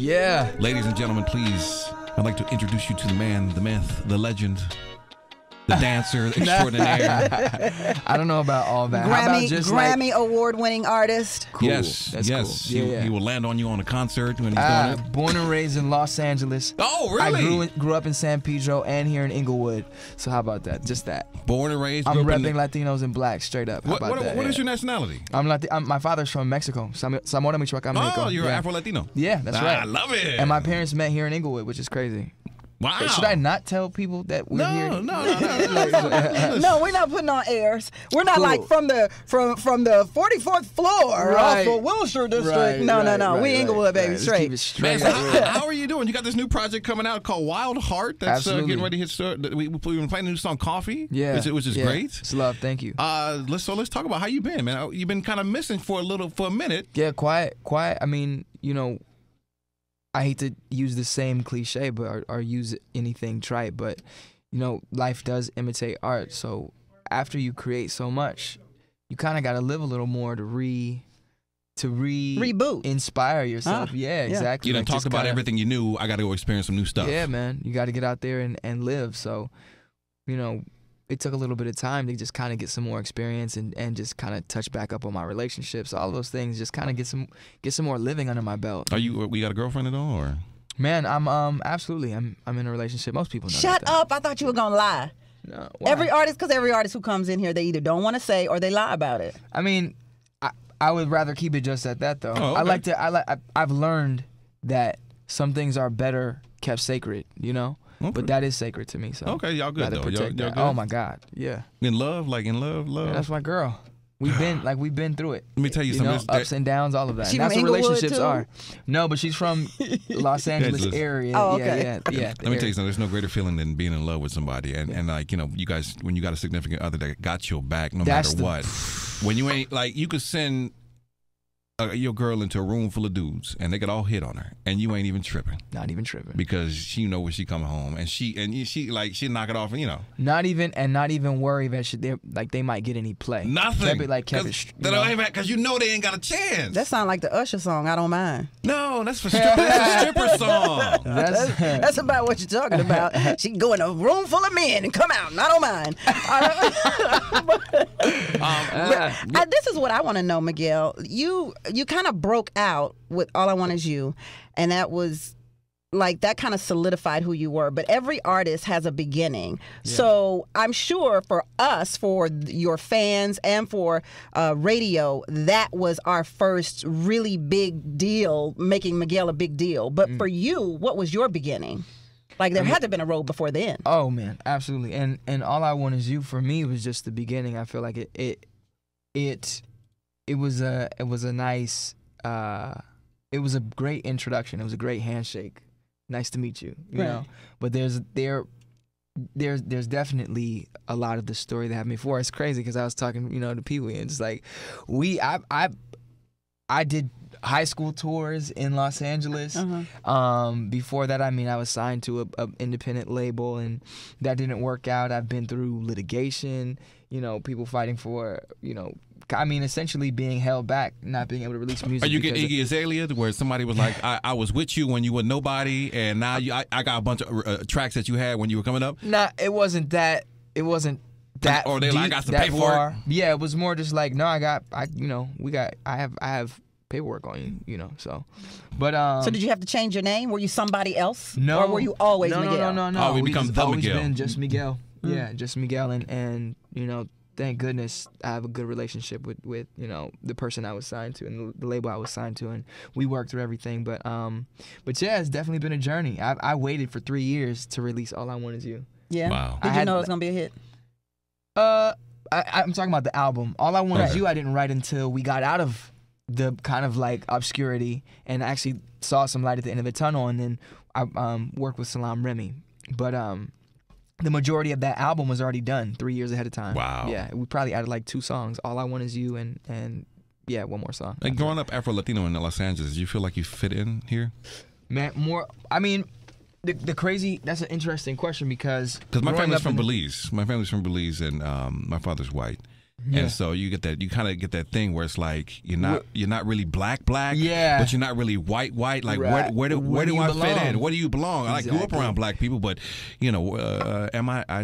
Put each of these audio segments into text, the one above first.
Yeah. Ladies and gentlemen, please, I'd like to introduce you to the man, the myth, the legend, the dancer extraordinaire. I don't know about all that. How about just Grammy award-winning artist. Cool. Yes, That's yes. cool. Yeah, He will land on you on a concert when he's doing it. Born and raised in Los Angeles. Oh, really? I grew up in San Pedro and here in Inglewood. So how about that? Just that. Born and raised. I'm repping Latinos and blacks straight up. How about that? What is your nationality? My father's from Mexico. Zamora, Michoacán, Mexico. Oh, you're Afro-Latino. Yeah, that's right. I love it. And my parents met here in Inglewood, which is crazy. Wow. Should I not tell people that we're here? No. No, we're not putting on airs. We're not like from the 44th floor off of Wilshire District. No. We Inglewood, baby, straight. Man, so how are you doing? You got this new project coming out called Wild Heart. That's getting ready to hit. We've been playing a new song, Coffee. Yeah, which is great. It's love. Thank you. Let's talk about how you been, man. You've been kind of missing for a minute. Yeah, quiet. I mean, I hate to use the same cliche, but or use anything trite, but life does imitate art. So after you create so much, you kind of got to live a little more to reboot, inspire yourself. Yeah, exactly. You done talked about everything you knew. I got to go experience some new stuff. Yeah, man. You got to get out there and live. So, it took a little bit of time to just kind of get some more experience and just kind of touch back up on my relationships, all those things, just kind of get some more living under my belt. We got a girlfriend at all, or? Man, I'm absolutely. I'm in a relationship. Most people know. Shut up! I thought you were gonna lie. No. Why? Every artist who comes in here, they either don't want to say or they lie about it. I mean, I would rather keep it just at that, though. Oh, okay. I've learned that some things are better kept sacred, Okay. But that is sacred to me. So okay, y'all good though. Y'all good? Oh my God, yeah. In love. Yeah, that's my girl. We've been through it. Let me tell you something. Ups and downs, all of that. She And that's from what Inglewood relationships too? are. No, but she's from Los Angeles area. Oh, okay. Yeah. Let me tell you something. There's no greater feeling than being in love with somebody, and like you guys, when you got a significant other that got your back, no matter what. When you ain't you could send your girl into a room full of dudes and they could all hit on her and you ain't even tripping. Not even tripping. Because she know when she coming home and she knock it off and Not even worry that they might get any play. Nothing. Because you know they ain't got a chance. That sound like the Usher song, I Don't Mind. No, that's for that's a stripper song. That's about what you're talking about. She can go in a room full of men and come out and I don't mind. This is what I want to know, Miguel. You kind of broke out with All I Want Is You, and that was that kind of solidified who you were. But every artist has a beginning. Yeah. So I'm sure for us, for your fans, and for radio, that was our first really big deal, making Miguel a big deal. But for you, what was your beginning? There had to have been a road before then. Oh man, absolutely. And All I Want Is You for me was just the beginning. I feel like it was a nice it was a great introduction. It was a great handshake. Nice to meet you, you know. But there's definitely a lot of the story that happened before. It's crazy because I was talking, to Pee-wee, and it's like I did high school tours in Los Angeles. Before that, I was signed to an independent label, and that didn't work out. I've been through litigation, people fighting for, essentially being held back, not being able to release music. Are you getting Iggy Azalea, where somebody was like, I was with you when you were nobody, and now I got a bunch of tracks that you had when you were coming up? Nah, it wasn't that. It wasn't that. Or they deep, I got some paperwork. Yeah, it was more just like, no, I have paperwork on you, so. But so did you have to change your name? Were you somebody else? No. Or were you always Miguel? No. Oh, we become the always Miguel. Been just Miguel. Yeah, just Miguel, and thank goodness I have a good relationship with the person I was signed to and the label I was signed to, and we worked through everything. But yeah, it's definitely been a journey. I waited for 3 years to release All I Want Is You. Yeah. Wow. Did you know it was gonna be a hit? I'm talking about the album. All I Want Is You I didn't write until we got out of the kind of obscurity and actually saw some light at the end of the tunnel, and then I worked with Salam Remy. But the majority of that album was already done 3 years ahead of time. Wow. Yeah, we probably added 2 songs. All I Want Is You and yeah, one more song. Like growing up Afro-Latino in Los Angeles, do you feel like you fit in here? Man, more. The crazy. That's an interesting question because my family's from Belize. My family's from Belize, and my father's white. Yeah. And so you kind of get that thing where it's like you're not really black, yeah, but you're not really white. Like right. where do I fit in? Where do you belong? Exactly. I grew up around black people, but you know,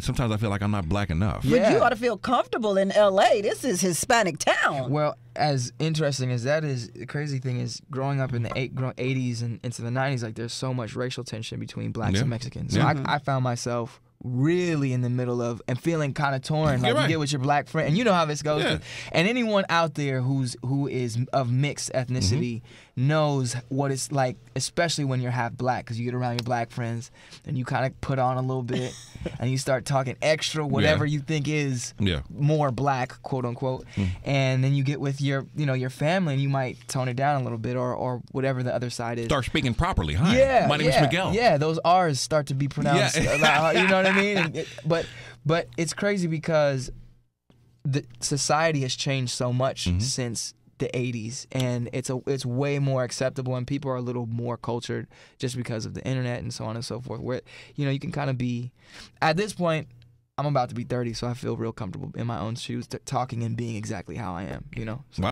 sometimes I feel like I'm not black enough. But you ought to feel comfortable in L.A. This is Hispanic town. Well, as interesting as that is, the crazy thing is growing up in the 80s and into the 90s, like there's so much racial tension between blacks and Mexicans. So I found myself really in the middle of and feeling kind of torn. Like you get with your black friend, and you know how this goes. Yeah. And anyone out there who is of mixed ethnicity knows what it's like, especially when you're half black, because you get around your black friends and you kind of put on a little bit and you start talking extra whatever you think is more black, quote unquote, and then you get with your family and you might tone it down a little bit or whatever the other side is. Start speaking properly. Hi, my name is Miguel. Yeah, those R's start to be pronounced. You know what I mean? But it's crazy because the society has changed so much since the 80s, and it's way more acceptable, and people are a little more cultured just because of the internet and so on and so forth, where you can kind of be, at this point, I'm about to be 30, so I feel real comfortable in my own shoes talking and being exactly how I am, So.